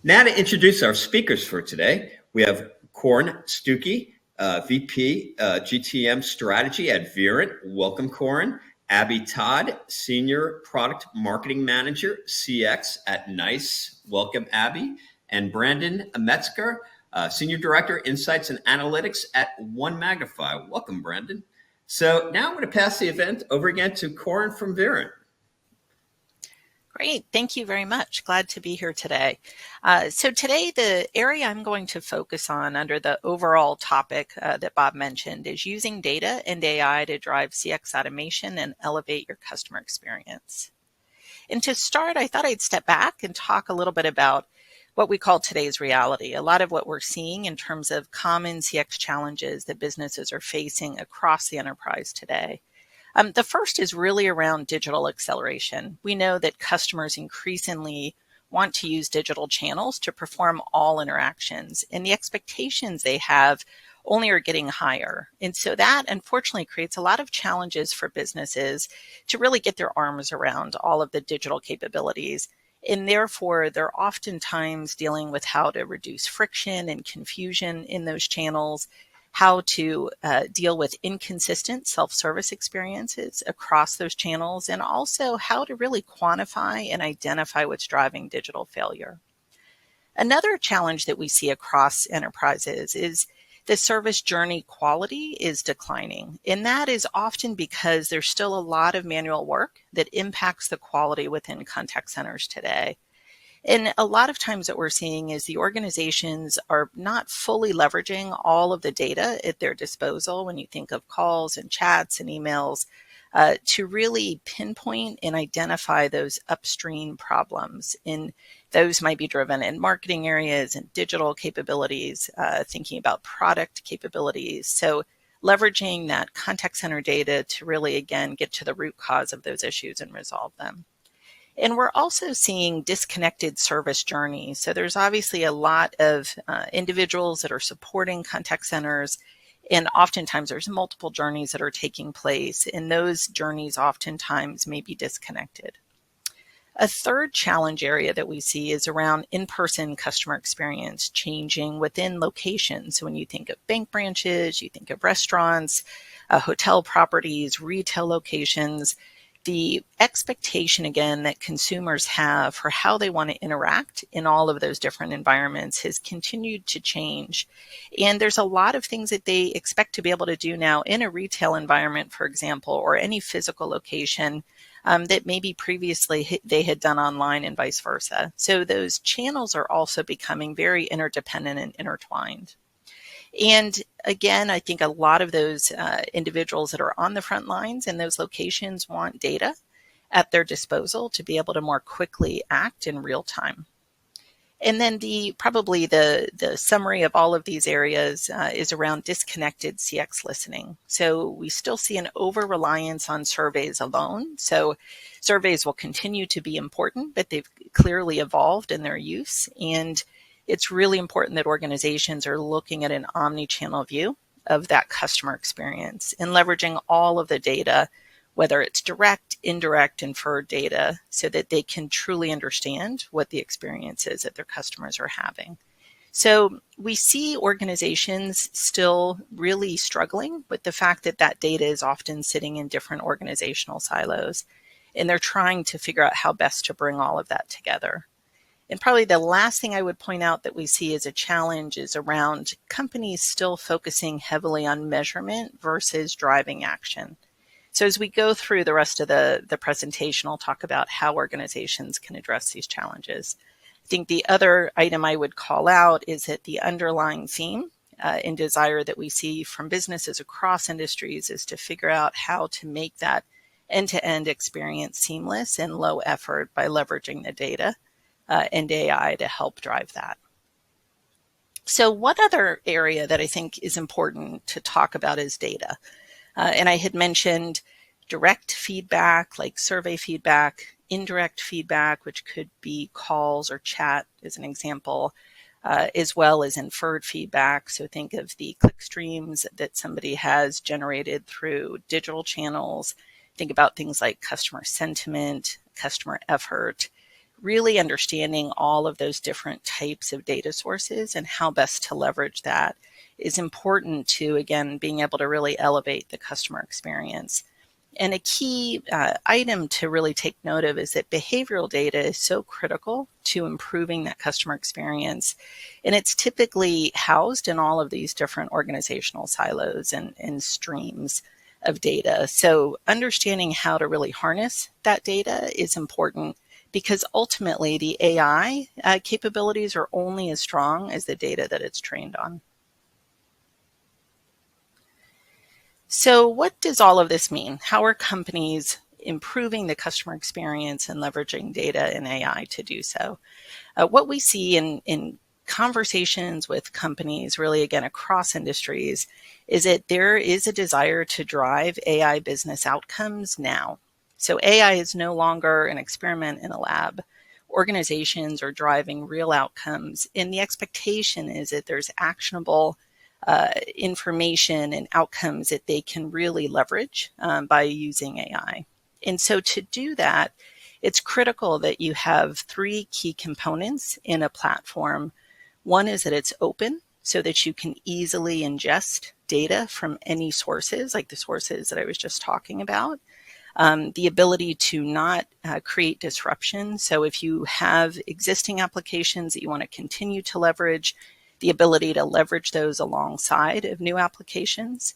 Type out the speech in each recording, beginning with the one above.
Now to introduce our speakers for today, we have Corin Stuckey, VP GTM Strategy at Verint. Welcome, Corin. Abby Todd, Senior Product Marketing Manager, CX at NICE. Welcome, Abby. And Brandon Metzger, Senior Director, Insights and Analytics at One Magnify. Welcome, Brandon. So now I'm going to pass the event over again to Corin from Verint. Great. Thank you very much. Glad to be here today. So today, the area I'm going to focus on under the overall topic that Bob mentioned is using data and AI to drive CX automation and elevate your customer experience. And to start, I thought I'd step back and talk a little bit about what we call today's reality, a lot of what we're seeing in terms of common CX challenges that businesses are facing across the enterprise today. The first is really around digital acceleration. We know that customers increasingly want to use digital channels to perform all interactions, and the expectations they have only are getting higher. And so that unfortunately creates a lot of challenges for businesses to really get their arms around all of the digital capabilities. And therefore, they're oftentimes dealing with how to reduce friction and confusion in those channels, how to deal with inconsistent self-service experiences across those channels, and also how to really quantify and identify what's driving digital failure. Another challenge that we see across enterprises is the service journey quality is declining. And that is often because there's still a lot of manual work that impacts the quality within contact centers today. And a lot of times what we're seeing is the organizations are not fully leveraging all of the data at their disposal when you think of calls and chats and emails to really pinpoint and identify those upstream problems. And those might be driven in marketing areas and digital capabilities, thinking about product capabilities. So leveraging that contact center data to really, again, get to the root cause of those issues and resolve them. And we're also seeing disconnected service journeys. So there's obviously a lot of individuals that are supporting contact centers, and oftentimes there's multiple journeys that are taking place, and those journeys oftentimes may be disconnected. A third challenge area that we see is around in-person customer experience changing within locations. So when you think of bank branches, you think of restaurants, hotel properties, retail locations, the expectation, again, that consumers have for how they want to interact in all of those different environments has continued to change. And there's a lot of things that they expect to be able to do now in a retail environment, for example, or any physical location that maybe previously they had done online and vice versa. So those channels are also becoming very interdependent and intertwined. And again, I think a lot of those individuals that are on the front lines in those locations want data at their disposal to be able to more quickly act in real time. And then probably the summary of all of these areas is around disconnected CX listening. So we still see an over-reliance on surveys alone. So surveys will continue to be important, but they've clearly evolved in their use. And it's really important that organizations are looking at an omni-channel view of that customer experience and leveraging all of the data, whether it's direct, indirect, inferred data, so that they can truly understand what the experience is that their customers are having. So we see organizations still really struggling with the fact that that data is often sitting in different organizational silos, and they're trying to figure out how best to bring all of that together. And probably the last thing I would point out that we see as a challenge is around companies still focusing heavily on measurement versus driving action. So as we go through the rest of the presentation, I'll talk about how organizations can address these challenges. I think the other item I would call out is that the underlying theme and desire that we see from businesses across industries is to figure out how to make that end-to-end experience seamless and low effort by leveraging the data and AI to help drive that. So one other area that I think is important to talk about is data. And I had mentioned direct feedback, like survey feedback, indirect feedback, which could be calls or chat as an example, as well as inferred feedback. So think of the click streams that somebody has generated through digital channels. Think about things like customer sentiment, customer effort. really understanding all of those different types of data sources and how best to leverage that is important to, again, being able to really elevate the customer experience. And a key item to really take note of is that behavioral data is so critical to improving that customer experience. And it's typically housed in all of these different organizational silos and streams of data. So understanding how to really harness that data is important, because ultimately the AI capabilities are only as strong as the data that it's trained on. So what does all of this mean? How are companies improving the customer experience and leveraging data and AI to do so? What we see in conversations with companies, really again across industries, is that there is a desire to drive AI business outcomes now. So AI is no longer an experiment in a lab. Organizations are driving real outcomes, and the expectation is that there's actionable information and outcomes that they can really leverage by using AI. And so to do that, it's critical that you have three key components in a platform. One is that it's open so that you can easily ingest data from any sources, like the sources that I was just talking about. The ability to not create disruption. So if you have existing applications that you want to continue to leverage, the ability to leverage those alongside of new applications.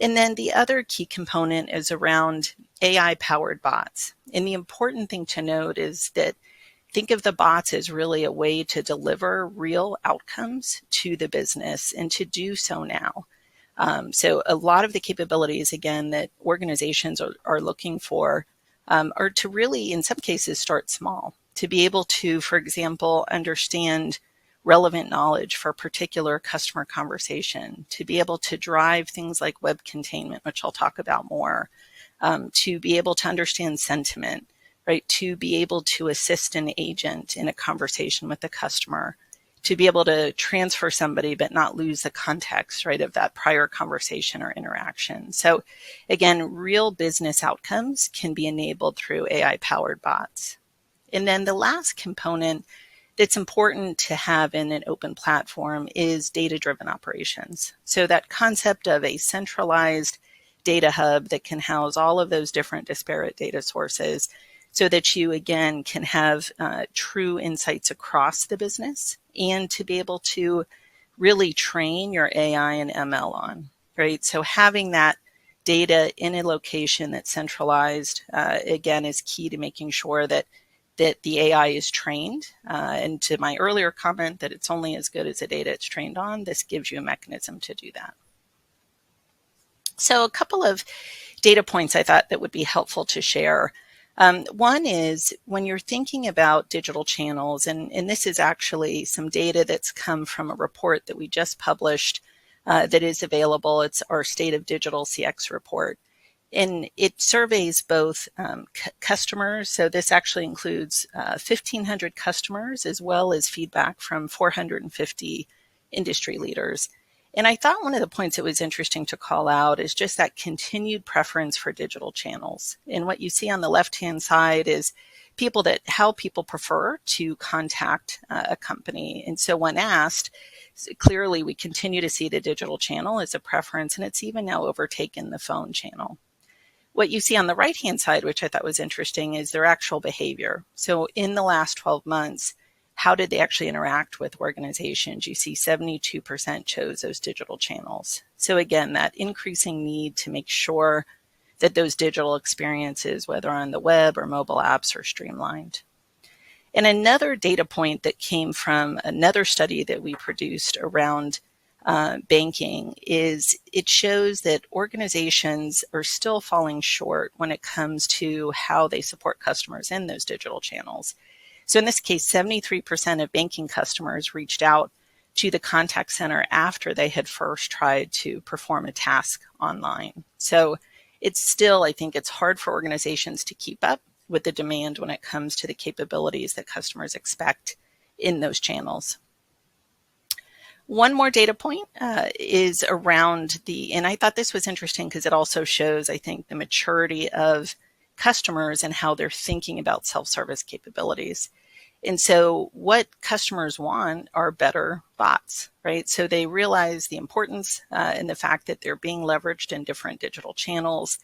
And then the other key component is around AI-powered bots. And the important thing to note is that think of the bots as really a way to deliver real outcomes to the business, and to do so now. So a lot of the capabilities, again, that organizations are looking for are to really, in some cases, start small. To be able to, for example, understand relevant knowledge for a particular customer conversation, to be able to drive things like web containment, which I'll talk about more, to be able to understand sentiment, right? To be able to assist an agent in a conversation with the customer, to be able to transfer somebody but not lose the context, right, of that prior conversation or interaction. So again, real business outcomes can be enabled through AI-powered bots. And then the last component that's important to have in an open platform is data-driven operations. So that concept of a centralized data hub that can house all of those different disparate data sources so that you, again, can have true insights across the business and to be able to really train your AI and ML on, right? So having that data in a location that's centralized, again, is key to making sure that the AI is trained. And to my earlier comment that it's only as good as the data it's trained on, this gives you a mechanism to do that. So a couple of data points I thought that would be helpful to share. One is when you're thinking about digital channels, and this is actually some data that's come from a report that we just published that is available. It's our State of Digital CX report. And it surveys both customers, so this actually includes 1,500 customers as well as feedback from 450 industry leaders. And I thought one of the points that was interesting to call out is just that continued preference for digital channels. And what you see on the left-hand side is how people prefer to contact a company. And so when asked, clearly we continue to see the digital channel as a preference, and it's even now overtaken the phone channel. What you see on the right-hand side, which I thought was interesting, is their actual behavior. So in the last 12 months, how did they actually interact with organizations? You see 72% chose those digital channels. So again, that increasing need to make sure that those digital experiences, whether on the web or mobile apps, are streamlined. And another data point that came from another study that we produced around banking is it shows that organizations are still falling short when it comes to how they support customers in those digital channels. So in this case, 73% of banking customers reached out to the contact center after they had first tried to perform a task online. So it's still, I think it's hard for organizations to keep up with the demand when it comes to the capabilities that customers expect in those channels. One more data point is around and I thought this was interesting because it also shows, I think, the maturity of customers and how they're thinking about self-service capabilities. And so what customers want are better bots, right? So they realize the importance and the fact that they're being leveraged in different digital channels.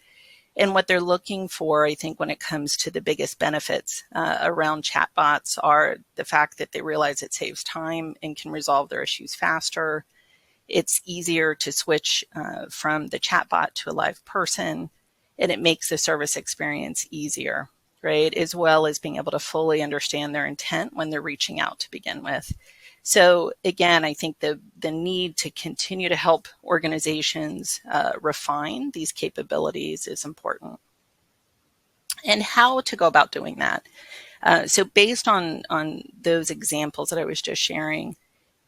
And what they're looking for, I think, when it comes to the biggest benefits around chatbots are the fact that they realize it saves time and can resolve their issues faster. It's easier to switch from the chatbot to a live person, and it makes the service experience easier, right? As well as being able to fully understand their intent when they're reaching out to begin with. So again, I think the need to continue to help organizations refine these capabilities is important. And how to go about doing that. So based on those examples that I was just sharing,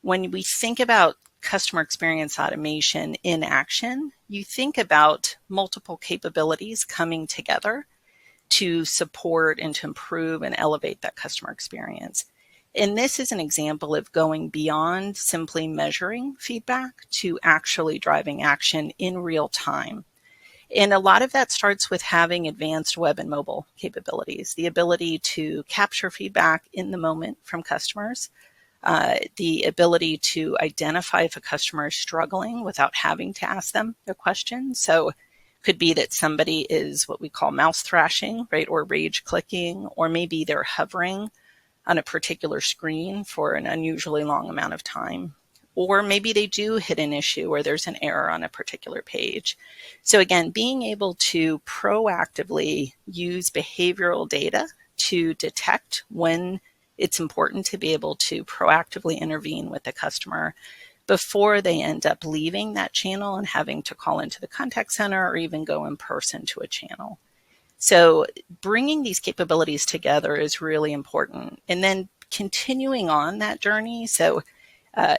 when we think about customer experience automation in action, you think about multiple capabilities coming together to support and to improve and elevate that customer experience. And this is an example of going beyond simply measuring feedback to actually driving action in real time. And a lot of that starts with having advanced web and mobile capabilities, the ability to capture feedback in the moment from customers, the ability to identify if a customer is struggling without having to ask them a question. So it could be that somebody is what we call mouse thrashing, right, or rage clicking, or maybe they're hovering on a particular screen for an unusually long amount of time. Or maybe they do hit an issue where there's an error on a particular page. So again, being able to proactively use behavioral data to detect when it's important to be able to proactively intervene with the customer before they end up leaving that channel and having to call into the contact center or even go in person to a channel. So bringing these capabilities together is really important. And then continuing on that journey. So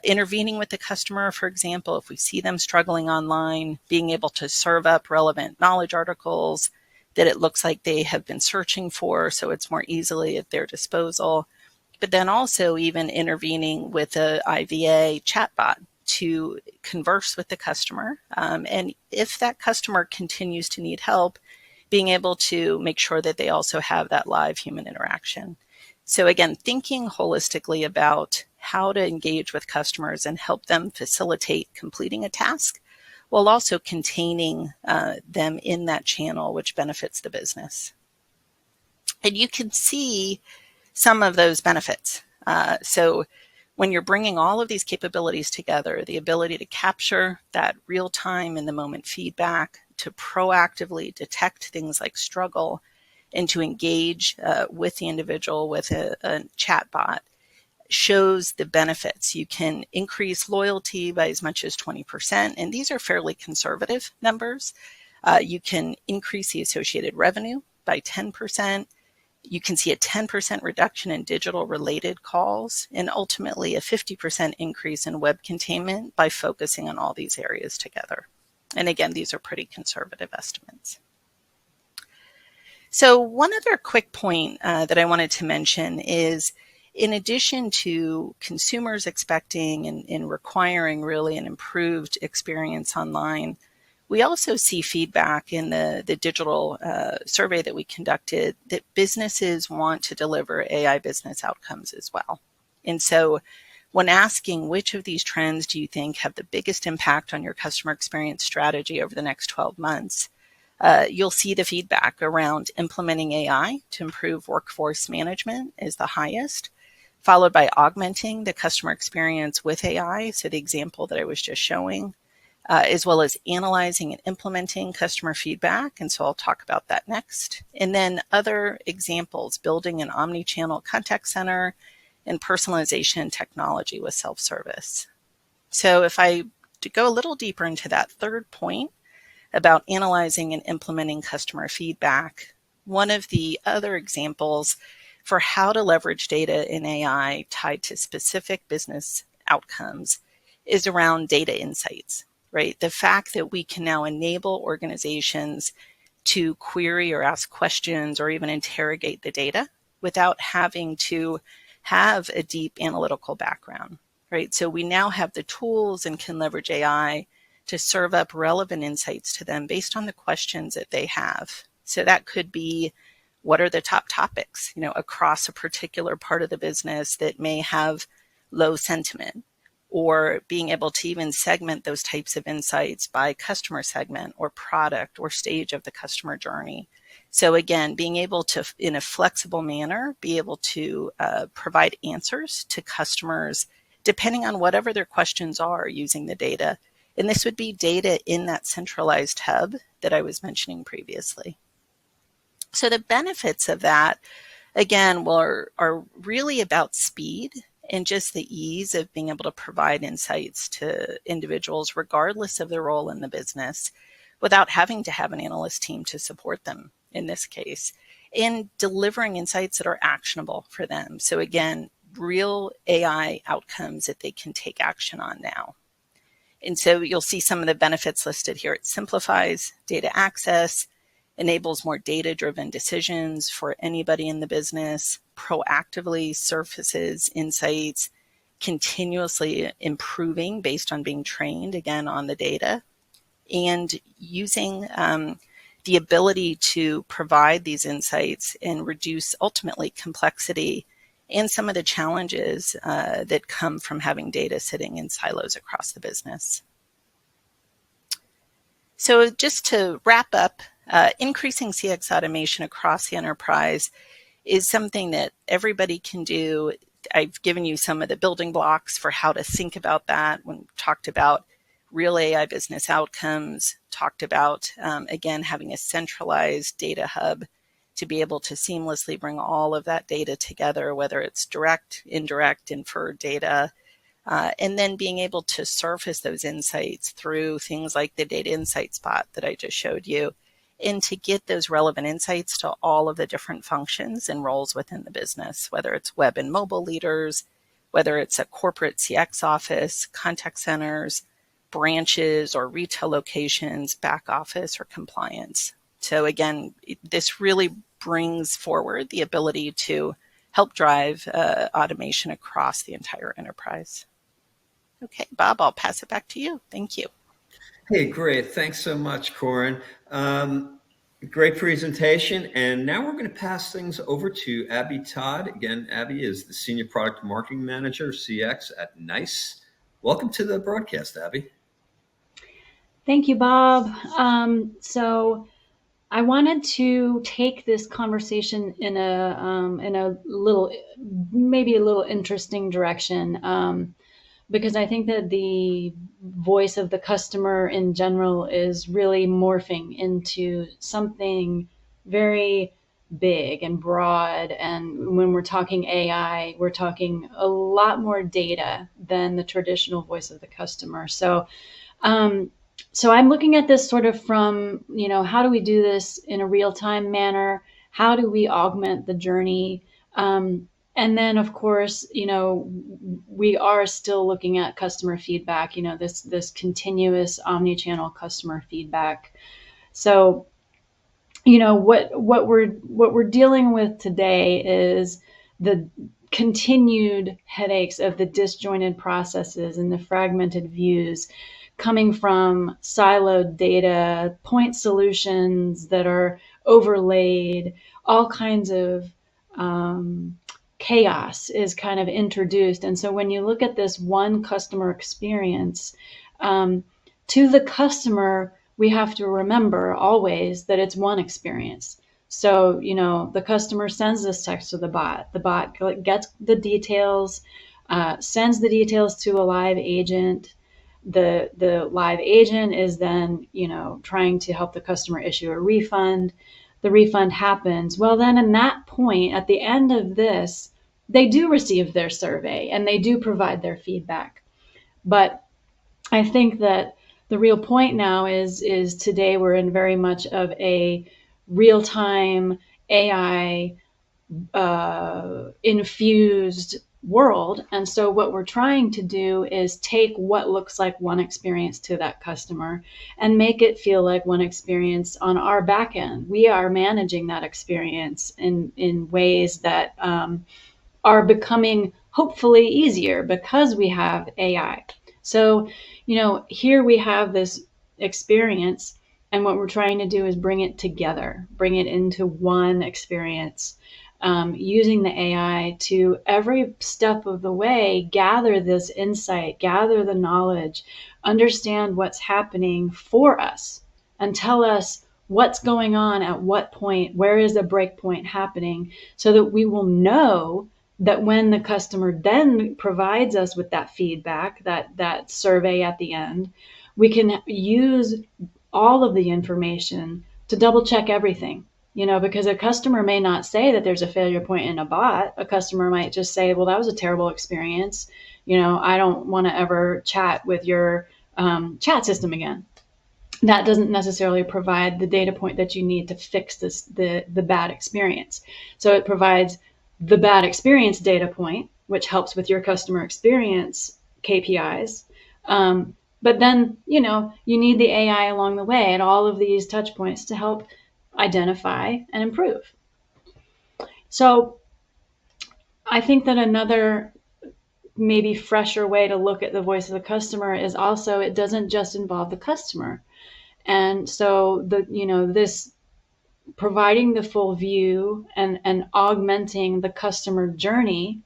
intervening with the customer, for example, if we see them struggling online, being able to serve up relevant knowledge articles that it looks like they have been searching for, so it's more easily at their disposal. But then also even intervening with a IVA chatbot to converse with the customer. And if that customer continues to need help, being able to make sure that they also have that live human interaction. So again, thinking holistically about how to engage with customers and help them facilitate completing a task while also containing them in that channel, which benefits the business. And you can see some of those benefits. So when you're bringing all of these capabilities together, the ability to capture that real-time in the moment feedback, to proactively detect things like struggle, and to engage with the individual with a chatbot shows the benefits. You can increase loyalty by as much as 20%, and these are fairly conservative numbers. You can increase the associated revenue by 10%. You can see a 10% reduction in digital related calls and ultimately a 50% increase in web containment by focusing on all these areas together. And again, these are pretty conservative estimates. So one other quick point that I wanted to mention is, in addition to consumers expecting and requiring really an improved experience online, we also see feedback in the digital survey that we conducted that businesses want to deliver AI business outcomes as well. And so when asking which of these trends do you think have the biggest impact on your customer experience strategy over the next 12 months, you'll see the feedback around implementing AI to improve workforce management is the highest, followed by augmenting the customer experience with AI, so the example that I was just showing, as well as analyzing and implementing customer feedback. And so I'll talk about that next. And then other examples, building an omni-channel contact center and personalization technology with self-service. So if I go a little deeper into that third point about analyzing and implementing customer feedback, one of the other examples for how to leverage data in AI tied to specific business outcomes is around data insights, right? The fact that we can now enable organizations to query or ask questions or even interrogate the data without having to have a deep analytical background, right? So we now have the tools and can leverage AI to serve up relevant insights to them based on the questions that they have. So that could be what are the top topics, across a particular part of the business that may have low sentiment, or being able to even segment those types of insights by customer segment or product or stage of the customer journey. So again, being able to, in a flexible manner, be able to provide answers to customers depending on whatever their questions are using the data. And this would be data in that centralized hub that I was mentioning previously. So the benefits of that, again, are really about speed and just the ease of being able to provide insights to individuals, regardless of their role in the business, without having to have an analyst team to support them in this case, and delivering insights that are actionable for them. So again, real AI outcomes that they can take action on now. And so you'll see some of the benefits listed here. It simplifies data access, enables more data-driven decisions for anybody in the business, proactively surfaces insights, continuously improving based on being trained, again, on the data, and using the ability to provide these insights and reduce, ultimately, complexity and some of the challenges that come from having data sitting in silos across the business. So just to wrap up, increasing CX automation across the enterprise is something that everybody can do. I've given you some of the building blocks for how to think about that when we talked about real AI business outcomes, talked about, again, having a centralized data hub to be able to seamlessly bring all of that data together, whether it's direct, indirect, inferred data, and then being able to surface those insights through things like the data insight spot that I just showed you, and to get those relevant insights to all of the different functions and roles within the business, whether it's web and mobile leaders, whether it's a corporate CX office, contact centers, branches or retail locations, back office, or compliance. So again, this really brings forward the ability to help drive automation across the entire enterprise. Okay, Bob, I'll pass it back to you. Thank you. Hey, great. Thanks so much, Corin. Great presentation. And now we're going to pass things over to Abby Todd. Again, Abby is the Senior Product Marketing Manager, CX at NICE. Welcome to the broadcast, Abby. Thank you, Bob. So I wanted to take this conversation in a little, maybe a little interesting direction, because I think that the voice of the customer in general is really morphing into something very big and broad. And when we're talking AI, we're talking a lot more data than the traditional voice of the customer. So I'm looking at this sort of from, how do we do this in a real-time manner? How do we augment the journey? And then, of course, we are still looking at customer feedback, this continuous omni-channel customer feedback. So, what we're dealing with today is the continued headaches of the disjointed processes and the fragmented views coming from siloed data, point solutions that are overlaid, all kinds of chaos is kind of introduced. And so when you look at this one customer experience, to the customer, we have to remember always that it's one experience. So, the customer sends this text to the bot. The bot gets the details, sends the details to a live agent. The live agent is then, trying to help the customer issue a refund. The refund happens. Well, then in that point, at the end of this, they do receive their survey and they do provide their feedback. But I think that the real point now is today we're in very much of a real-time AI infused world. And so what we're trying to do is take what looks like one experience to that customer and make it feel like one experience on our back end. We are managing that experience in ways that are becoming hopefully easier because we have AI. So, here we have this experience And what we're trying to do is bring it together, bring it into one experience, using the AI to every step of the way, gather this insight, gather the knowledge, understand what's happening for us, and tell us what's going on at what point, where is the break point happening, so that we will know that when the customer then provides us with that feedback, that survey at the end, we can use all of the information to double check everything. Because a customer may not say that there's a failure point in a bot. A customer might just say, well, that was a terrible experience. I don't want to ever chat with your chat system again. That doesn't necessarily provide the data point that you need to fix the bad experience. So it provides the bad experience data point, which helps with your customer experience KPIs. But then, you need the AI along the way at all of these touch points to help identify and improve. So I think that another maybe fresher way to look at the voice of the customer is also, it doesn't just involve the customer. And so this providing the full view and augmenting the customer journey,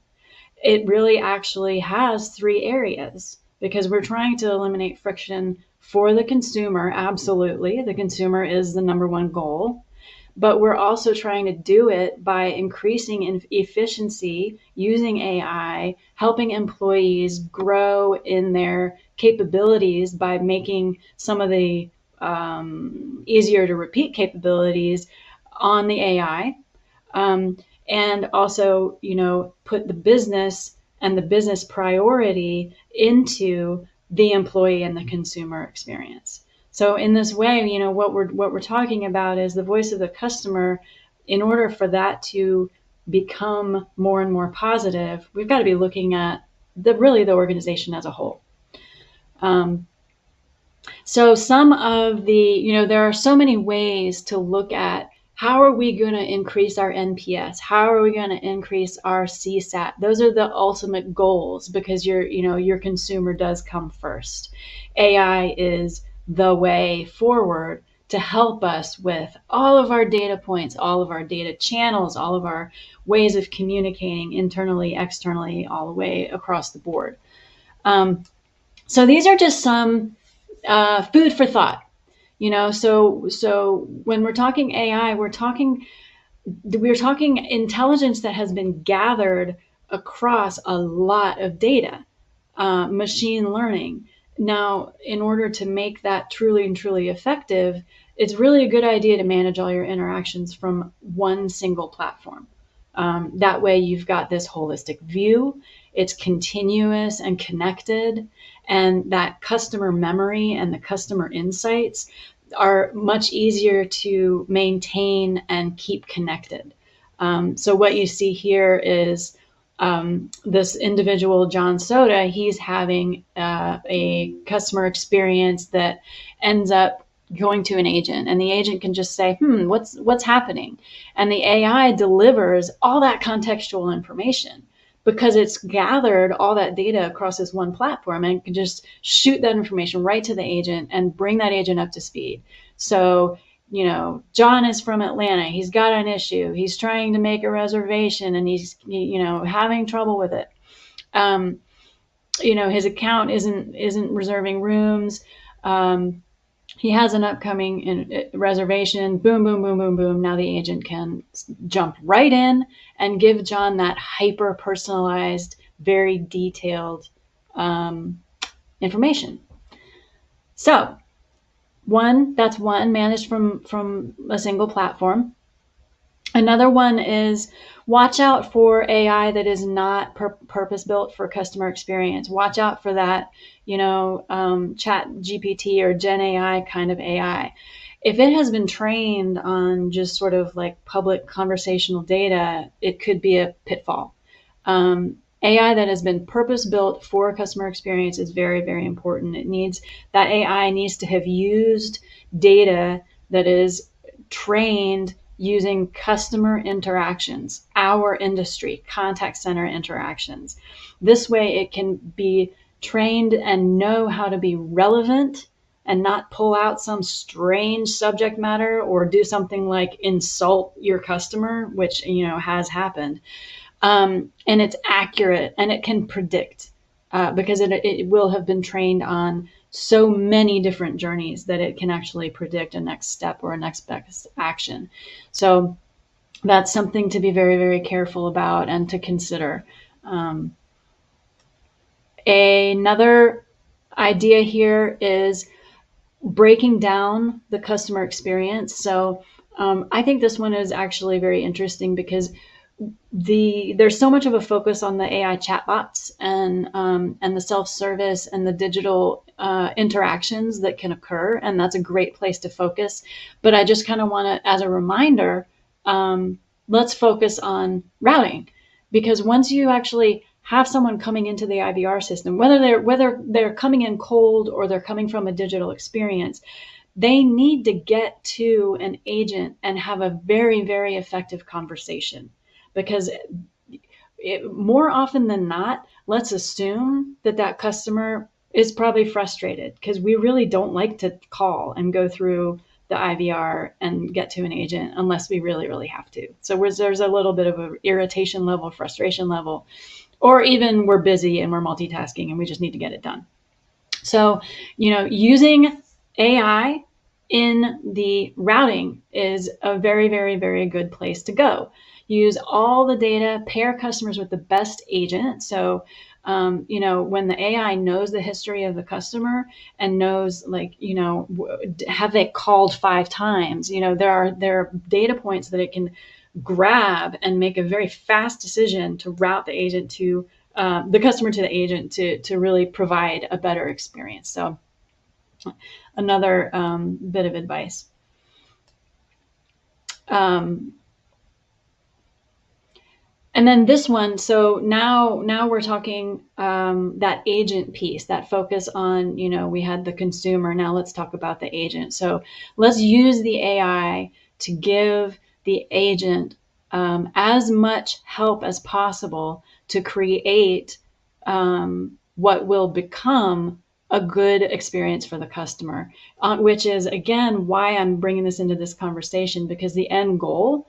it really actually has 3 areas, because we're trying to eliminate friction for the consumer. Absolutely. The consumer is the number one goal. But we're also trying to do it by increasing efficiency using AI, helping employees grow in their capabilities by making some of the easier to repeat capabilities on the AI. And also, put the business and the business priority into the employee and the consumer experience. So in this way, what we're talking about is the voice of the customer. In order for that to become more and more positive, we've got to be looking at the organization as a whole. So some of the, there are so many ways to look at how are we going to increase our NPS? How are we going to increase our CSAT? Those are the ultimate goals, because your consumer does come first. AI is the way forward to help us with all of our data points, all of our data channels, all of our ways of communicating internally, externally, all the way across the board. So these are just some food for thought. So when we're talking AI, we're talking intelligence that has been gathered across a lot of data, machine learning. Now, in order to make that truly and truly effective, it's really a good idea to manage all your interactions from one single platform. That way you've got this holistic view, it's continuous and connected, and that customer memory and the customer insights are much easier to maintain and keep connected. So what you see here is this individual, John Soda, he's having a customer experience that ends up going to an agent, and the agent can just say, what's happening? And the AI delivers all that contextual information, because it's gathered all that data across this one platform, and it can just shoot that information right to the agent and bring that agent up to speed. So, John is from Atlanta. He's got an issue. He's trying to make a reservation, and he's, having trouble with it. His account isn't reserving rooms. He has an upcoming reservation. Boom, boom, boom, boom, boom. Now the agent can jump right in and give John that hyper personalized, very detailed information. So that's one managed from a single platform. Another one is watch out for AI that is not purpose-built for customer experience. Watch out for that, Chat GPT or Gen AI kind of AI. If it has been trained on just sort of like public conversational data, it could be a pitfall. AI that has been purpose-built for customer experience is very, very important. That AI needs to have used data that is trained using customer interactions, our industry, contact center interactions. This way it can be trained and know how to be relevant and not pull out some strange subject matter or do something like insult your customer, which, has happened. And it's accurate and it can predict because it will have been trained on so many different journeys that it can actually predict a next step or a next best action. So that's something to be very, very careful about and to consider. Another idea here is breaking down the customer experience. So I think this one is actually very interesting because there's so much of a focus on the AI chatbots and the self-service and the digital interactions that can occur, and that's a great place to focus. But I just kind of want to, as a reminder, let's focus on routing, because once you actually have someone coming into the IVR system, whether they're coming in cold or they're coming from a digital experience, they need to get to an agent and have a very, very effective conversation. Because more often than not, let's assume that customer is probably frustrated, because we really don't like to call and go through the IVR and get to an agent unless we really, really have to. So there's a little bit of an irritation level, frustration level, or even we're busy and we're multitasking and we just need to get it done. So, using AI in the routing is a very, very, very good place to go. Use all the data, pair customers with the best agent. So, when the AI knows the history of the customer and knows, have they called 5 times? There are data points that it can grab and make a very fast decision to route the customer to the agent to really provide a better experience. So another bit of advice. And then this one, so now we're talking that agent piece, that focus on, we had the consumer, now let's talk about the agent. So let's use the AI to give the agent as much help as possible to create what will become a good experience for the customer, which is, again, why I'm bringing this into this conversation, because the end goal,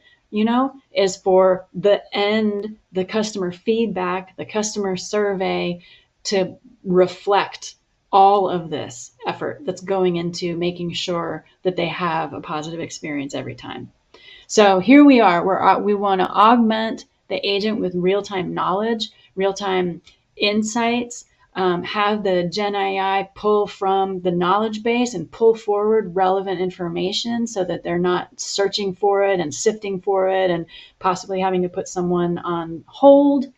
is for the customer feedback, the customer survey to reflect all of this effort that's going into making sure that they have a positive experience every time. So here we are, we want to augment the agent with real-time knowledge, real-time insights, have the Gen AI pull from the knowledge base and pull forward relevant information so that they're not searching for it and sifting for it and possibly having to put someone on hold.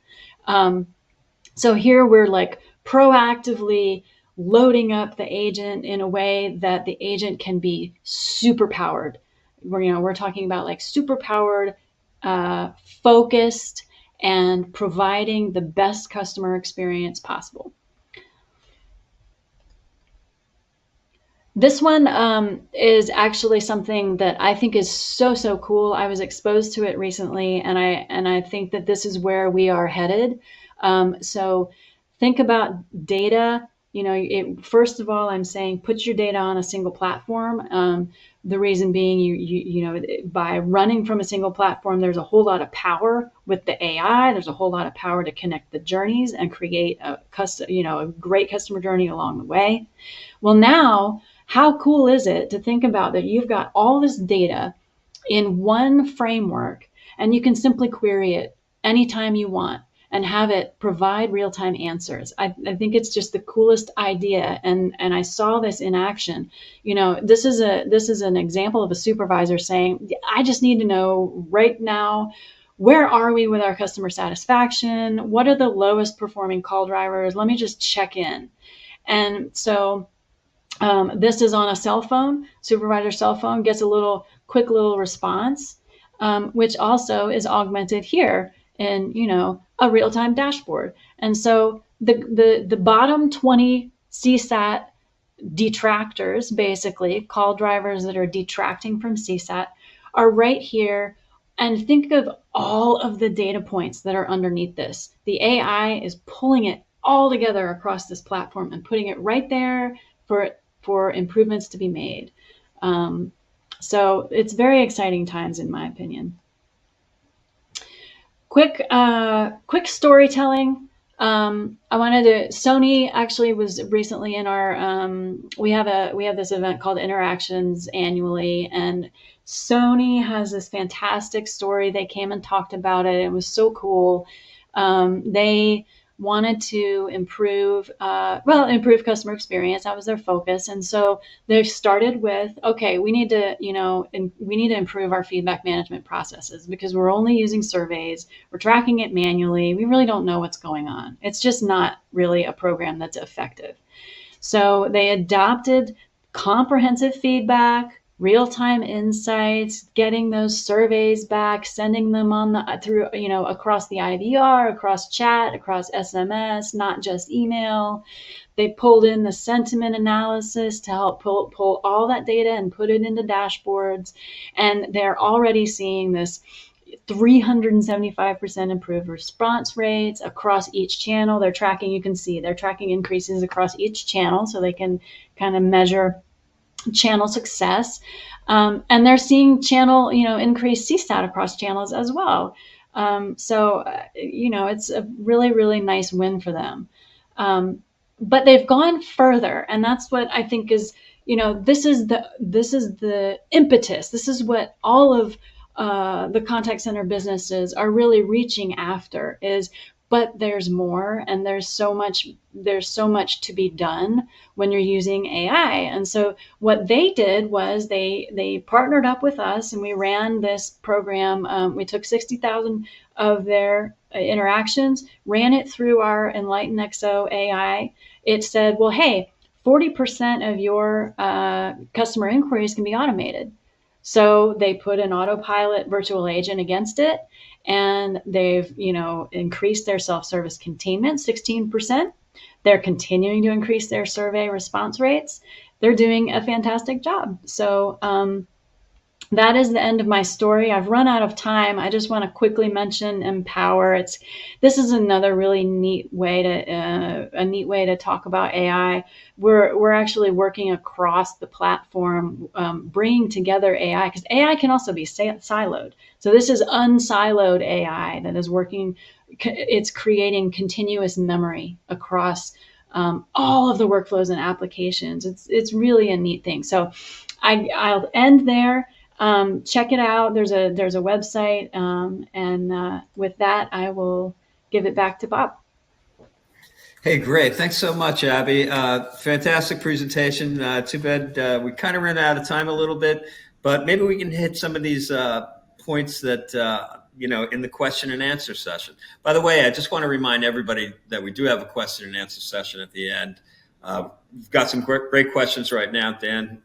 So here we're proactively loading up the agent in a way that the agent can be super powered. We're talking about super powered, focused, and providing the best customer experience possible. This one is actually something that I think is so cool. I was exposed to it recently, and I think that this is where we are headed. So think about data. First of all, I'm saying put your data on a single platform. The reason being, by running from a single platform, there's a whole lot of power with the AI. There's a whole lot of power to connect the journeys and create a great customer journey along the way. Well, now, how cool is it to think about that you've got all this data in one framework and you can simply query it anytime you want and have it provide real-time answers. I think it's just the coolest idea, and I saw this in action. This is an example of a supervisor saying, I just need to know right now, where are we with our customer satisfaction? What are the lowest performing call drivers? Let me just check in. And so this is on a cell phone, supervisor cell phone, gets a quick little response, which also is augmented here in, a real-time dashboard. And so the bottom 20 CSAT detractors, basically call drivers that are detracting from CSAT, are right here. And think of all of the data points that are underneath this. The AI is pulling it all together across this platform and putting it right there for for improvements to be made. So it's very exciting times, in my opinion. Quick storytelling. Sony actually was recently in our, we have this event called Interactions annually, and Sony has this fantastic story. They came and talked about it. It was so cool. They wanted to improve customer experience. That was their focus. And so they started with, okay, we need to improve our feedback management processes because we're only using surveys. We're tracking it manually. We really don't know what's going on. It's just not really a program that's effective. So they adopted comprehensive feedback, real-time insights, getting those surveys back, sending them across the IVR, across chat, across SMS, not just email. They pulled in the sentiment analysis to help pull all that data and put it into dashboards. And they're already seeing this 375% improved response rates across each channel. They're tracking increases across each channel so they can kind of measure channel success. And they're seeing channel, increased CSAT across channels as well. It's a really, really nice win for them. But they've gone further, and that's what I think is, this is the impetus. This is what all of the contact center businesses are really reaching after but there's more, and there's so much to be done when you're using AI. And so what they did was they partnered up with us, and we ran this program. We took 60,000 of their interactions, ran it through our Enlighten XO AI. It said, well, hey, 40% of your customer inquiries can be automated. So they put an autopilot virtual agent against it, and they've, increased their self-service containment 16%. They're continuing to increase their survey response rates. They're doing a fantastic job. So that is the end of my story. I've run out of time. I just want to quickly mention Empower. This is another really neat way to talk about AI. We're actually working across the platform, bringing together AI, because AI can also be siloed. So this is unsiloed AI that is working. It's creating continuous memory across all of the workflows and applications. It's really a neat thing. So I'll end there. Check it out. There's a website, and with that, I will give it back to Bob. Hey, great. Thanks so much, Abby. Fantastic presentation. Too bad we kind of ran out of time a little bit, but maybe we can hit some of these points that, in the question and answer session. By the way, I just want to remind everybody that we do have a question and answer session at the end. We've got some great questions right now, Dan.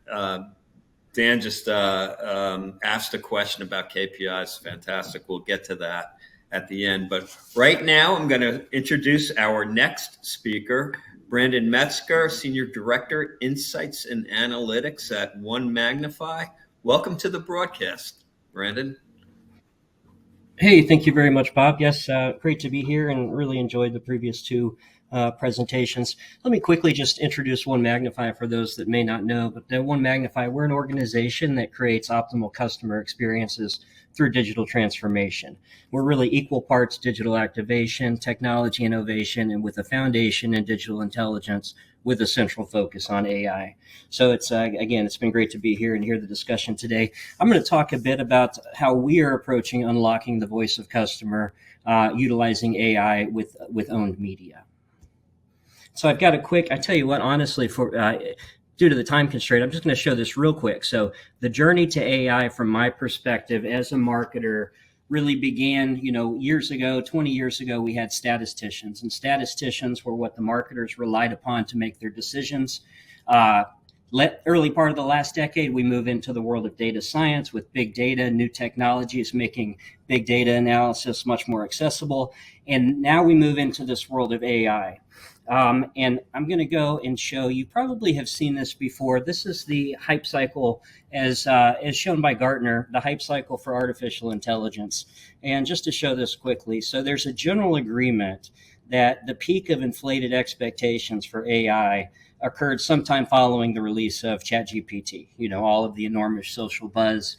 Dan just asked a question about KPIs. Fantastic. We'll get to that at the end. But right now, I'm going to introduce our next speaker, Brandon Metzger, Senior Director, Insights and Analytics at One Magnify. Welcome to the broadcast, Brandon. Hey, thank you very much, Bob. Yes, great to be here and really enjoyed the previous two presentations. Let me quickly just introduce One Magnify for those that may not know. But One Magnify, we're an organization that creates optimal customer experiences through digital transformation. We're really equal parts digital activation, technology innovation, and with a foundation in digital intelligence with a central focus on AI. So it's been great to be here and hear the discussion today. I'm going to talk a bit about how we are approaching unlocking the voice of customer utilizing AI with owned media. So I've got I tell you what, honestly, due to the time constraint, I'm just going to show this real quick. So the journey to AI from my perspective as a marketer really began, years ago, 20 years ago. We had statisticians, and statisticians were what the marketers relied upon to make their decisions. Early part of the last decade, we move into the world of data science with big data, new technologies making big data analysis much more accessible. And now we move into this world of AI. And I'm going to go and show, you probably have seen this before. This is the hype cycle as shown by Gartner, the hype cycle for artificial intelligence. And just to show this quickly, so there's a general agreement that the peak of inflated expectations for AI occurred sometime following the release of ChatGPT. All of the enormous social buzz,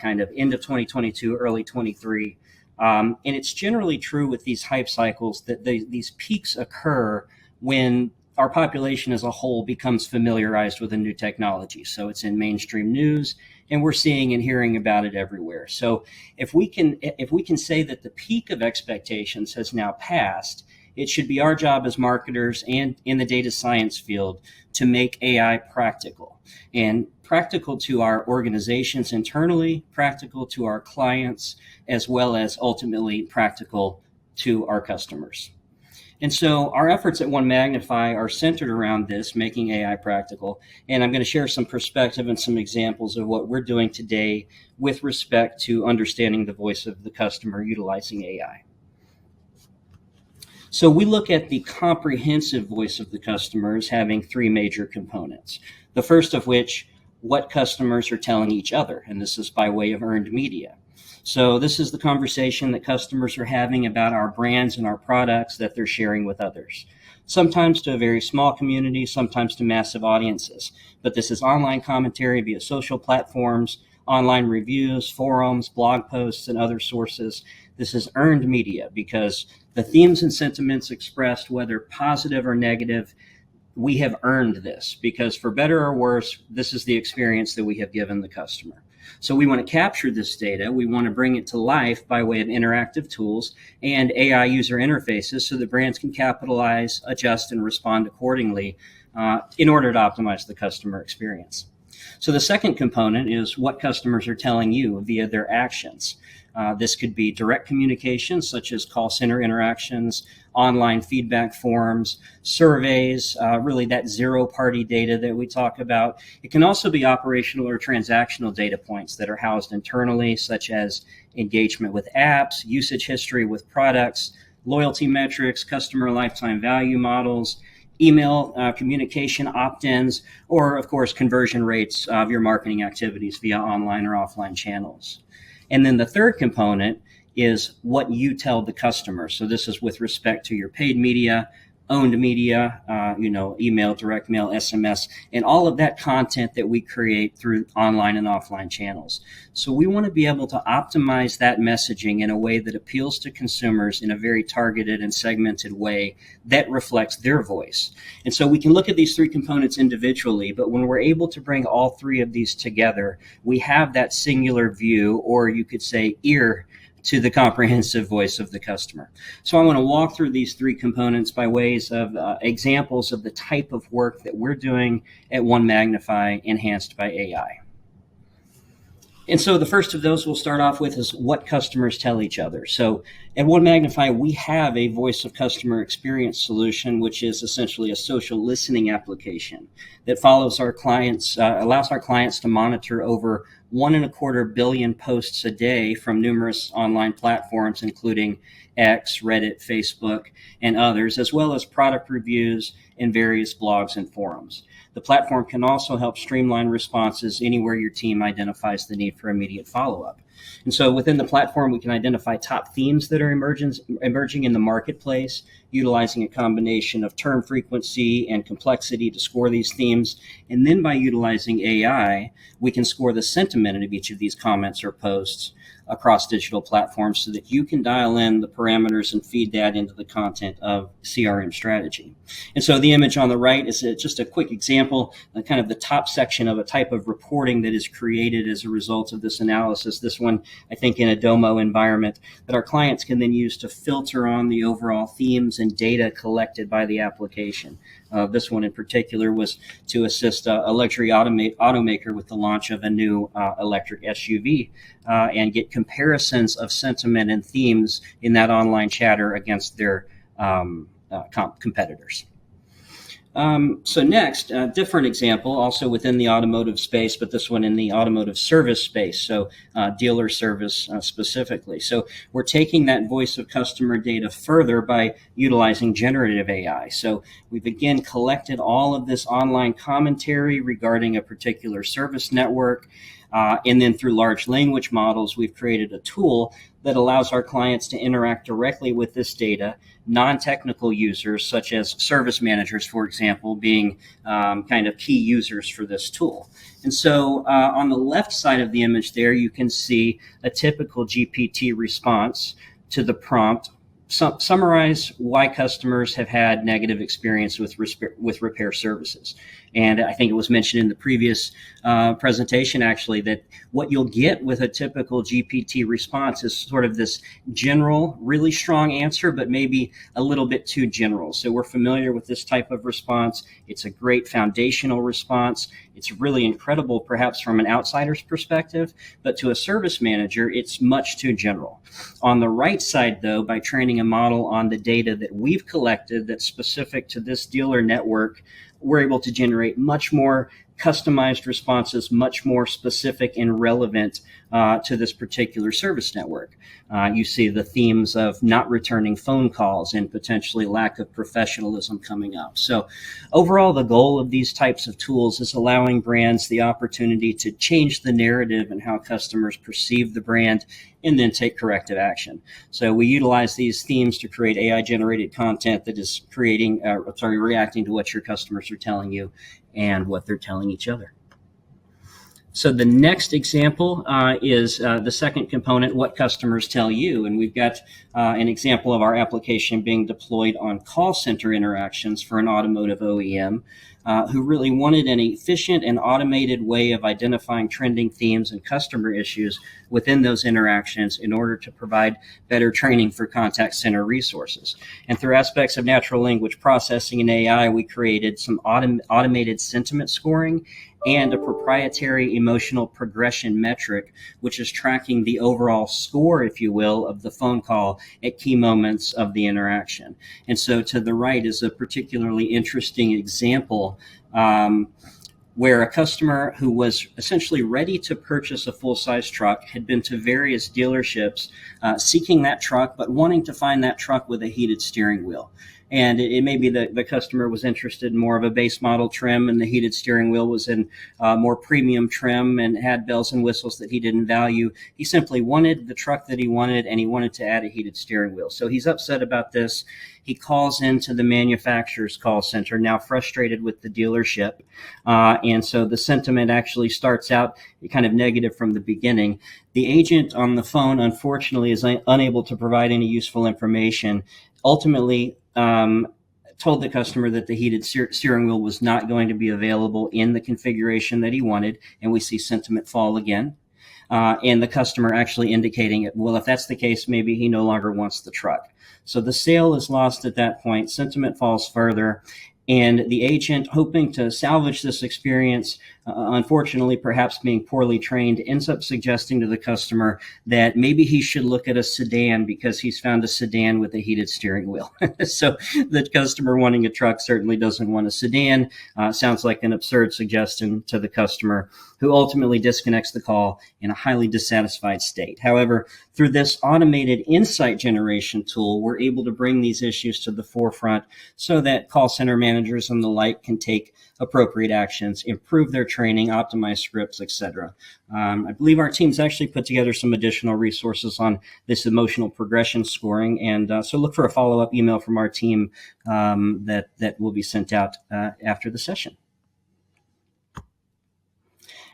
kind of end of 2022, early 23. And it's generally true with these hype cycles that these peaks occur when our population as a whole becomes familiarized with a new technology. So it's in mainstream news, and we're seeing and hearing about it everywhere. So if we can say that the peak of expectations has now passed, it should be our job as marketers and in the data science field to make AI practical, and practical to our organizations internally, practical to our clients, as well as ultimately practical to our customers. And so our efforts at One Magnify are centered around this, making AI practical. And I'm going to share some perspective and some examples of what we're doing today with respect to understanding the voice of the customer utilizing AI. So we look at the comprehensive voice of the customer as having three major components. The first of which, what customers are telling each other. And this is by way of earned media. So this is the conversation that customers are having about our brands and our products that they're sharing with others. Sometimes to a very small community, sometimes to massive audiences. But this is online commentary via social platforms, online reviews, forums, blog posts, and other sources. This is earned media because the themes and sentiments expressed, whether positive or negative, we have earned this because for better or worse, this is the experience that we have given the customer. So we want to capture this data. We want to bring it to life by way of interactive tools and AI user interfaces so that brands can capitalize, adjust, and respond accordingly in order to optimize the customer experience. So the second component is what customers are telling you via their actions. This could be direct communication, such as call center interactions, online feedback forms, surveys, really that zero-party data that we talk about. It can also be operational or transactional data points that are housed internally, such as engagement with apps, usage history with products, loyalty metrics, customer lifetime value models, email communication opt-ins, or, of course, conversion rates of your marketing activities via online or offline channels. And then the third component is what you tell the customer. So this is with respect to your paid media, owned media, email, direct mail, SMS, and all of that content that we create through online and offline channels. So we want to be able to optimize that messaging in a way that appeals to consumers in a very targeted and segmented way that reflects their voice. And so we can look at these three components individually, but when we're able to bring all three of these together, we have that singular view, or you could say ear, to the comprehensive voice of the customer. So I want to walk through these three components by ways of examples of the type of work that we're doing at One Magnify enhanced by AI. And so the first of those we'll start off with is what customers tell each other. So at One Magnify, we have a voice of customer experience solution, which is essentially a social listening application that follows our clients, allows our clients to monitor over 1.25 billion posts a day from numerous online platforms, including X, Reddit, Facebook, and others, as well as product reviews in various blogs and forums. The platform can also help streamline responses anywhere your team identifies the need for immediate follow-up. And so within the platform, we can identify top themes that are emerging in the marketplace, utilizing a combination of term frequency and complexity to score these themes. And then by utilizing AI, we can score the sentiment of each of these comments or posts across digital platforms so that you can dial in the parameters and feed that into the content of CRM strategy. And so the image on the right is just a quick example, kind of the top section of a type of reporting that is created as a result of this analysis. This one, I think, in a Domo environment that our clients can then use to filter on the overall themes and data collected by the application. This one in particular was to assist a luxury automaker with the launch of a new electric SUV and get comparisons of sentiment and themes in that online chatter against their competitors. So next, a different example, also within the automotive space, but this one in the automotive service space, so dealer service specifically. So we're taking that voice of customer data further by utilizing generative AI. So we've again collected all of this online commentary regarding a particular service network, And then through large language models, we've created a tool that allows our clients to interact directly with this data, non-technical users such as service managers, for example, being kind of key users for this tool. And so on the left side of the image there, you can see a typical GPT response to the prompt. Summarize why customers have had negative experience with repair services. And I think it was mentioned in the previous presentation, actually, that what you'll get with a typical GPT response is sort of this general, really strong answer, but maybe a little bit too general. So we're familiar with this type of response. It's a great foundational response. It's really incredible, perhaps from an outsider's perspective, but to a service manager, it's much too general. On the right side, though, by training a model on the data that we've collected that's specific to this dealer network, we're able to generate much more customized responses, much more specific and relevant to this particular service network. You see the themes of not returning phone calls and potentially lack of professionalism coming up. So overall, the goal of these types of tools is allowing brands the opportunity to change the narrative and how customers perceive the brand and then take corrective action. So we utilize these themes to create AI-generated content that is reacting to what your customers are telling you and what they're telling each other. So the next example is the second component, what customers tell you. And we've got an example of our application being deployed on call center interactions for an automotive OEM who really wanted an efficient and automated way of identifying trending themes and customer issues within those interactions in order to provide better training for contact center resources. And through aspects of natural language processing and AI, we created some automated sentiment scoring and a proprietary emotional progression metric, which is tracking the overall score, if you will, of the phone call at key moments of the interaction. And so to the right is a particularly interesting example where a customer who was essentially ready to purchase a full-size truck had been to various dealerships seeking that truck, but wanting to find that truck with a heated steering wheel. And it may be that the customer was interested in more of a base model trim and the heated steering wheel was in more premium trim and had bells and whistles that he didn't value. He simply wanted the truck that he wanted and he wanted to add a heated steering wheel. So he's upset about this. He calls into the manufacturer's call center, now frustrated with the dealership. And so the sentiment actually starts out kind of negative from the beginning. The agent on the phone, unfortunately, is unable to provide any useful information. Ultimately, told the customer that the heated steering wheel was not going to be available in the configuration that he wanted, and we see sentiment fall again. And the customer actually indicating, well, if that's the case, maybe he no longer wants the truck. So the sale is lost at that point. Sentiment falls further. And the agent, hoping to salvage this experience, unfortunately, perhaps being poorly trained, ends up suggesting to the customer that maybe he should look at a sedan because he's found a sedan with a heated steering wheel. So the customer wanting a truck certainly doesn't want a sedan. Sounds like an absurd suggestion to the customer, who ultimately disconnects the call in a highly dissatisfied state. However, through this automated insight generation tool, we're able to bring these issues to the forefront so that call center managers and the like can take appropriate actions, improve their training, optimize scripts, etc. I believe our team's actually put together some additional resources on this emotional progression scoring, and so look for a follow-up email from our team that will be sent out after the session.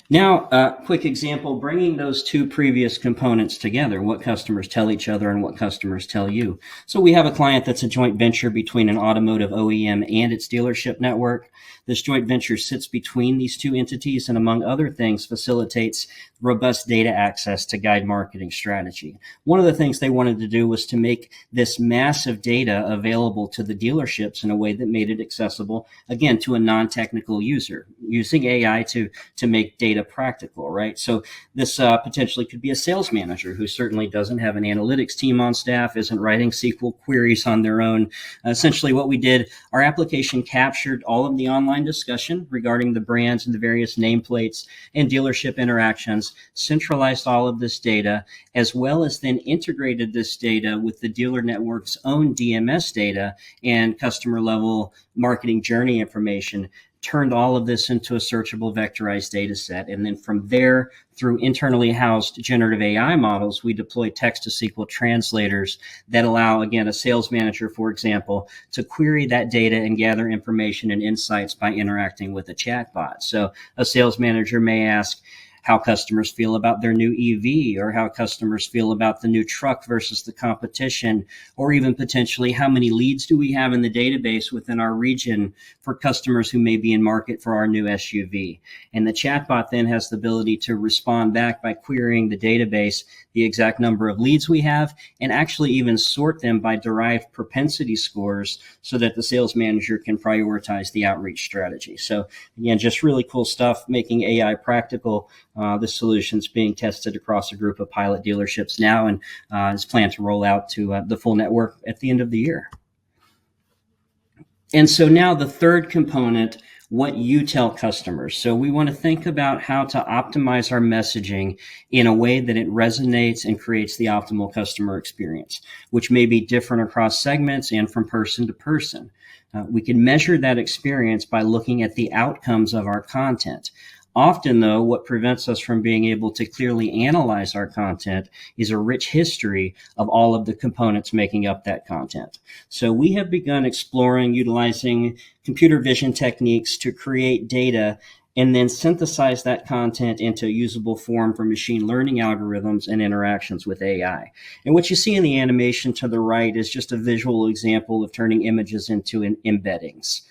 Now, a quick example, bringing those two previous components together, what customers tell each other and what customers tell you. So we have a client that's a joint venture between an automotive OEM and its dealership network. This joint venture sits between these two entities and, among other things, facilitates robust data access to guide marketing strategy. One of the things they wanted to do was to make this massive data available to the dealerships in a way that made it accessible, again, to a non-technical user, using AI to make data practical, right? So this potentially could be a sales manager who certainly doesn't have an analytics team on staff, isn't writing SQL queries on their own. Essentially what we did, our application captured all of the online discussion regarding the brands and the various nameplates and dealership interactions, centralized all of this data, as well as then integrated this data with the dealer network's own DMS data and customer level marketing journey information turned all of this into a searchable vectorized data set. And then from there, through internally housed generative AI models, we deploy text-to-SQL translators that allow, again, a sales manager, for example, to query that data and gather information and insights by interacting with a chatbot. So a sales manager may ask how customers feel about their new EV, or how customers feel about the new truck versus the competition, or even potentially how many leads do we have in the database within our region for customers who may be in market for our new SUV. And the chatbot then has the ability to respond back by querying the database, the exact number of leads we have, and actually even sort them by derived propensity scores so that the sales manager can prioritize the outreach strategy. So again, just really cool stuff, making AI practical. The solution's being tested across a group of pilot dealerships now, and is planned to roll out to the full network at the end of the year. And so now the third component, what you tell customers. So we want to think about how to optimize our messaging in a way that it resonates and creates the optimal customer experience, which may be different across segments and from person to person. We can measure that experience by looking at the outcomes of our content. Often, though, what prevents us from being able to clearly analyze our content is a rich history of all of the components making up that content. So we have begun exploring utilizing computer vision techniques to create data and then synthesize that content into a usable form for machine learning algorithms and interactions with AI. And what you see in the animation to the right is just a visual example of turning images into embeddings.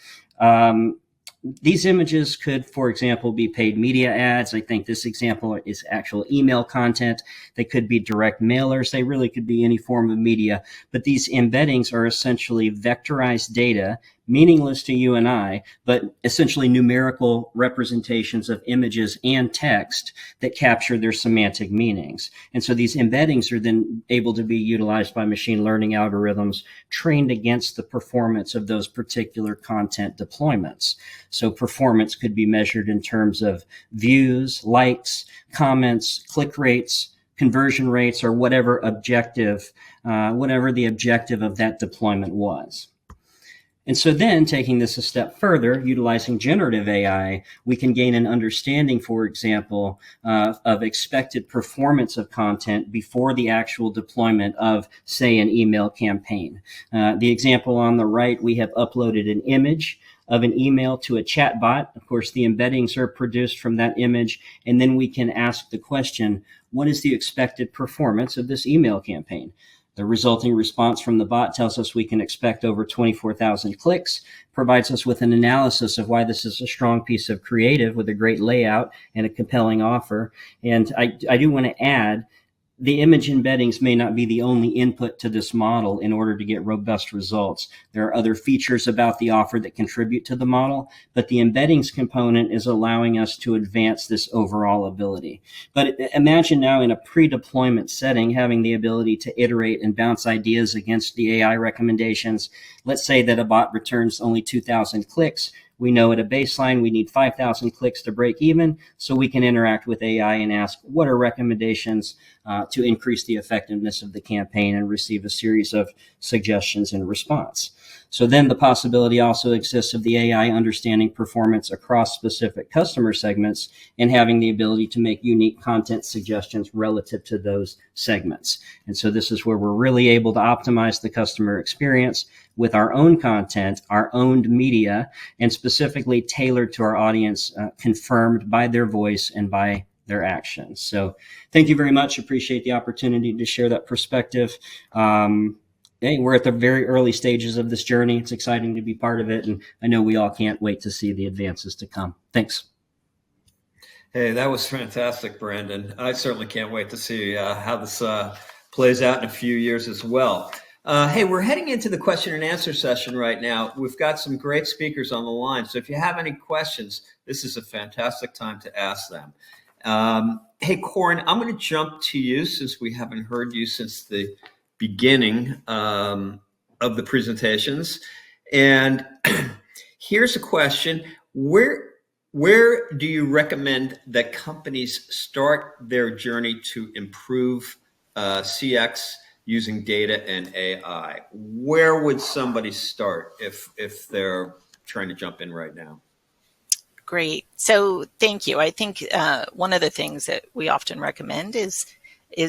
These images could, for example, be paid media ads. I think this example is actual email content. They could be direct mailers. They really could be any form of media. But these embeddings are essentially vectorized data, meaningless to you and I, but essentially numerical representations of images and text that capture their semantic meanings. And so these embeddings are then able to be utilized by machine learning algorithms trained against the performance of those particular content deployments. So performance could be measured in terms of views, likes, comments, click rates, conversion rates, or whatever the objective of that deployment was. And so then, taking this a step further, utilizing generative AI, we can gain an understanding, for example, of expected performance of content before the actual deployment of, say, an email campaign. The example on the right, we have uploaded an image of an email to a chatbot. Of course, the embeddings are produced from that image, and then we can ask the question, what is the expected performance of this email campaign? The resulting response from the bot tells us we can expect over 24,000 clicks, provides us with an analysis of why this is a strong piece of creative with a great layout and a compelling offer. And I do want to add, the image embeddings may not be the only input to this model in order to get robust results. There are other features about the offer that contribute to the model, but the embeddings component is allowing us to advance this overall ability. But imagine now in a pre-deployment setting, having the ability to iterate and bounce ideas against the AI recommendations. Let's say that a bot returns only 2,000 clicks. We know at a baseline we need 5,000 clicks to break even, so we can interact with AI and ask what are recommendations to increase the effectiveness of the campaign and receive a series of suggestions in response. So then the possibility also exists of the AI understanding performance across specific customer segments and having the ability to make unique content suggestions relative to those segments. And so this is where we're really able to optimize the customer experience with our own content, our owned media, and specifically tailored to our audience, confirmed by their voice and by their actions. So thank you very much. Appreciate the opportunity to share that perspective. Hey, we're at the very early stages of this journey. It's exciting to be part of it, and I know we all can't wait to see the advances to come. Thanks. Hey, that was fantastic, Brandon. I certainly can't wait to see how this plays out in a few years as well. Hey, we're heading into the question and answer session right now. We've got some great speakers on the line, so if you have any questions, this is a fantastic time to ask them. Hey, Corin, I'm going to jump to you since we haven't heard you since the beginning of the presentations. And here's a question. Where do you recommend that companies start their journey to improve CX using data and AI? Where would somebody start if they're trying to jump in right now? Great. So thank you. I think one of the things that we often recommend is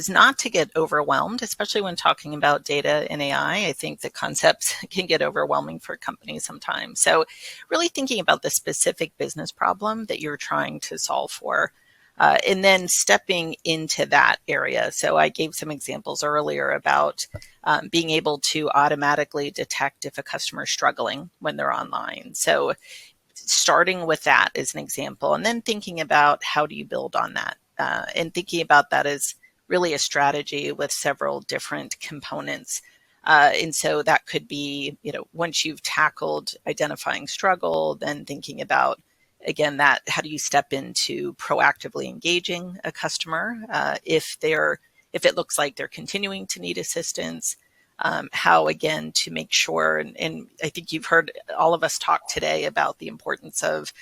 not to get overwhelmed, especially when talking about data and AI. I think the concepts can get overwhelming for companies sometimes. So really thinking about the specific business problem that you're trying to solve for, and then stepping into that area. So I gave some examples earlier about being able to automatically detect if a customer is struggling when they're online. So starting with that as an example, and then thinking about how do you build on that, and thinking about that as really a strategy with several different components. And so that could be, once you've tackled identifying struggle, then thinking about, again, that how do you step into proactively engaging a customer if it looks like they're continuing to need assistance. How, again, to make sure, and I think you've heard all of us talk today about the importance of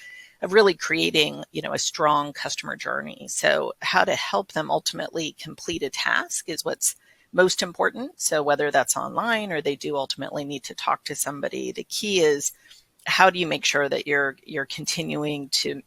really creating, a strong customer journey. So how to help them ultimately complete a task is what's most important. So whether that's online or they do ultimately need to talk to somebody, the key is how do you make sure that you're continuing to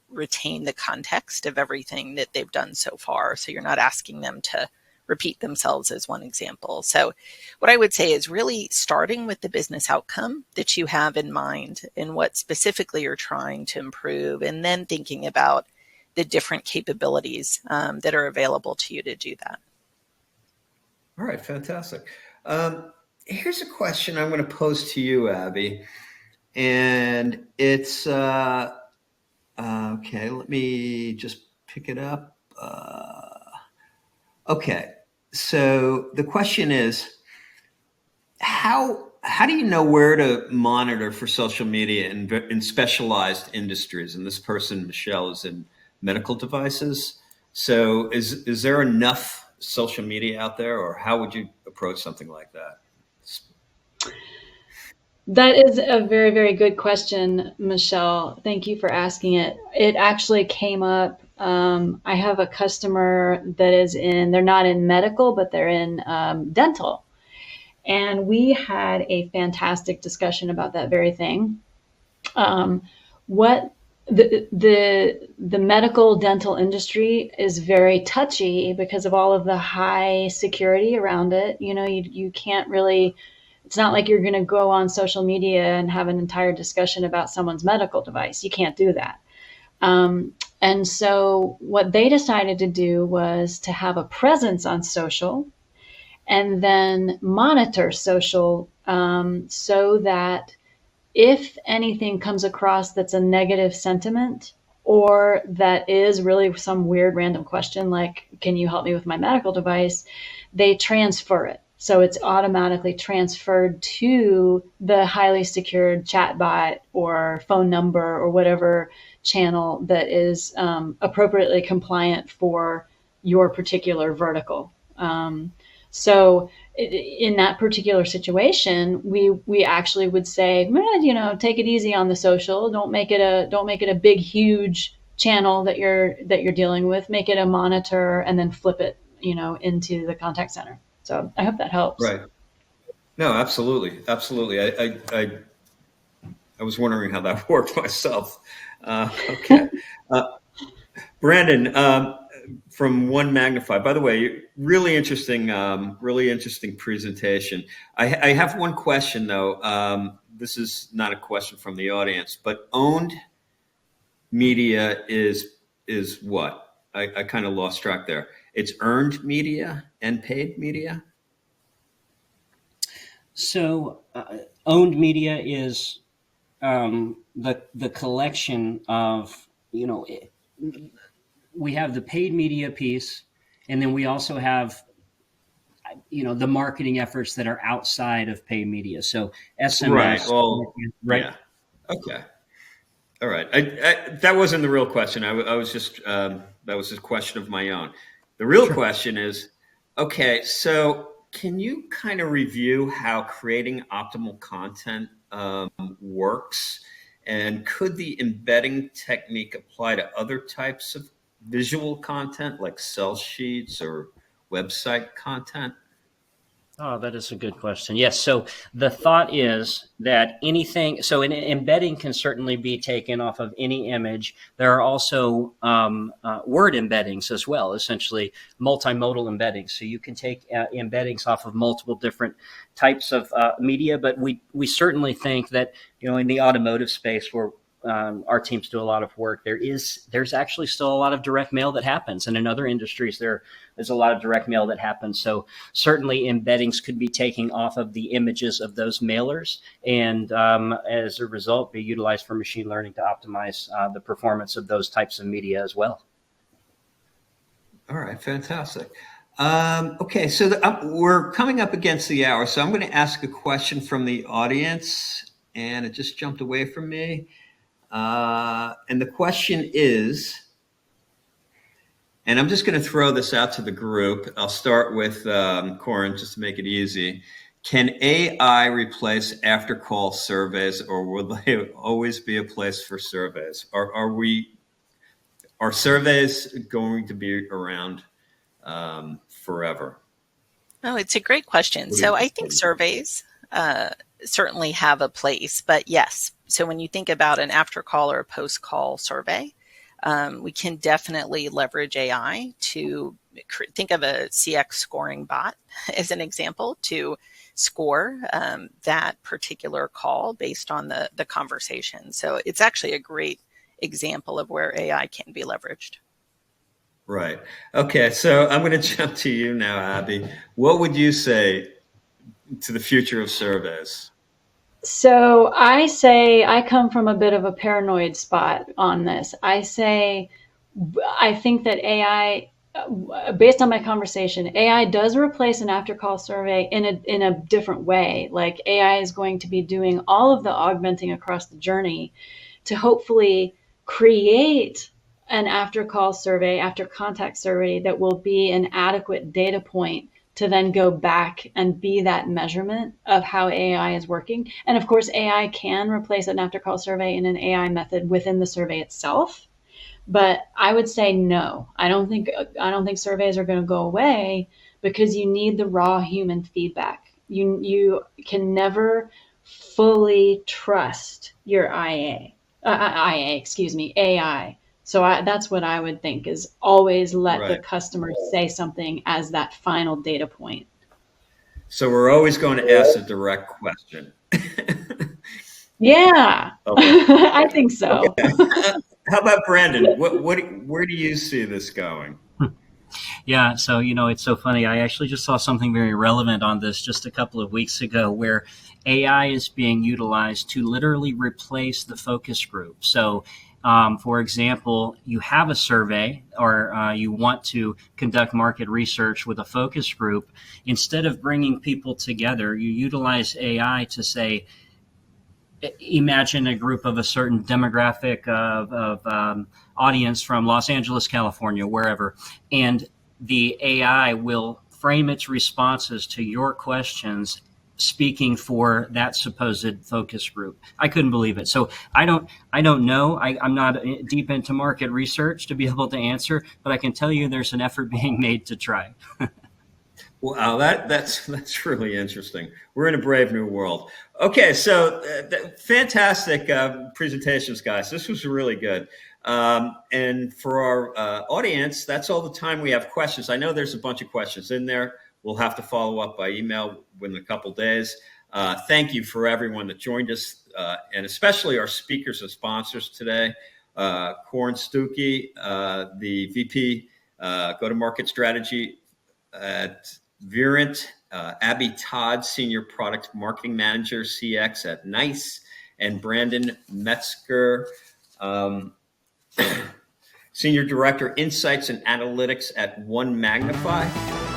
retain the context of everything that they've done so far, so you're not asking them to repeat themselves, as one example. So what I would say is really starting with the business outcome that you have in mind and what specifically you're trying to improve, and then thinking about the different capabilities that are available to you to do that. All right, fantastic. Here's a question I'm going to pose to you, Abby. And it's, okay, let me just pick it up. Okay, so the question is, how do you know where to monitor for social media in specialized industries? And this person, Michelle, is in medical devices. So is there enough social media out there, or how would you approach something like that? That is a very, very good question, Michelle. Thank you for asking it. It actually came up. I have a customer that they're not in medical, but they're in dental. And we had a fantastic discussion about that very thing. What the medical dental industry is very touchy because of all of the high security around it. You can't really, it's not like you're going to go on social media and have an entire discussion about someone's medical device. You can't do that. And so what they decided to do was to have a presence on social and then monitor social, so that if anything comes across that's a negative sentiment, or that is really some weird random question like, can you help me with my medical device, they transfer it. So it's automatically transferred to the highly secured chatbot or phone number or whatever channel that is appropriately compliant for your particular vertical. So in that particular situation, we actually would say, take it easy on the social. Don't make it a big, huge channel that you're dealing with. Make it a monitor and then flip it, into the contact center. So I hope that helps. Right. No, absolutely. Absolutely. I was wondering how that worked myself. Okay. Brandon, from One Magnify. By the way, really interesting presentation. I have one question though. This is not a question from the audience, but owned media is what? I kind of lost track there. It's earned media and paid media. So owned media is the collection of, we have the paid media piece, and then we also have, the marketing efforts that are outside of paid media. So SMS, Right. Well, right? yeah. Okay. All right. That wasn't the real question. I was just that was a question of my own. The real Sure. question is, okay, so can you kind of review how creating optimal content works, and could the embedding technique apply to other types of visual content like sell sheets or website content? Oh, that is a good question. Yes. So the thought is that embedding can certainly be taken off of any image. There are also word embeddings as well, essentially multimodal embeddings. So you can take embeddings off of multiple different types of media. But we certainly think that, in the automotive space where our teams do a lot of work, there's actually still a lot of direct mail that happens, and in other industries there's a lot of direct mail that happens. So certainly embeddings could be taking off of the images of those mailers, and as a result, be utilized for machine learning to optimize the performance of those types of media as well. All right, fantastic. Okay, so we're coming up against the hour, so I'm going to ask a question from the audience, and it just jumped away from me. And the question is, and I'm just going to throw this out to the group. I'll start with Corin, just to make it easy. Can AI replace after-call surveys, or will they always be a place for surveys? Are surveys going to be around forever? Oh, it's a great question. So I think surveys certainly have a place, but yes. So when you think about an after call or a post call survey, we can definitely leverage AI to think of a CX scoring bot as an example to score that particular call based on the conversation. So it's actually a great example of where AI can be leveraged. Right. Okay. So I'm going to jump to you now, Abby. What would you say to the future of surveys? So I say I come from a bit of a paranoid spot on this. I think that AI, based on my conversation, AI does replace an after call survey in a different way. Like AI is going to be doing all of the augmenting across the journey to hopefully create an after call survey, after contact survey that will be an adequate data point to then go back and be that measurement of how AI is working. And of course, AI can replace an after call survey in an AI method within the survey itself. But I would say no. I don't think surveys are going to go away, because you need the raw human feedback. You can never fully trust your AI. So that's what I would think, is always let the customer say something as that final data point. So we're always going to ask a direct question. Yeah, okay. I think so. Okay. How about Brandon? Where do you see this going? Yeah, so it's so funny. I actually just saw something very relevant on this just a couple of weeks ago, where AI is being utilized to literally replace the focus group. So for example, you have a survey, or you want to conduct market research with a focus group. Instead of bringing people together, you utilize AI to say, imagine a group of a certain demographic of audience from Los Angeles, California, wherever, and the AI will frame its responses to your questions, speaking for that supposed focus group. I couldn't believe it. So I don't know. I'm not deep into market research to be able to answer, but I can tell you there's an effort being made to try. Wow, that's really interesting. We're in a brave new world. Okay, so fantastic presentations, guys. This was really good. And for our audience, that's all the time we have. Questions. I know there's a bunch of questions in there. We'll have to follow up by email within a couple days. Thank you for everyone that joined us, and especially our speakers and sponsors today. Corin Stuckey, the VP Go-to-Market Strategy at Virent, Abby Todd, Senior Product Marketing Manager, CX at NICE, and Brandon Metzger, Senior Director, Insights and Analytics at One Magnify.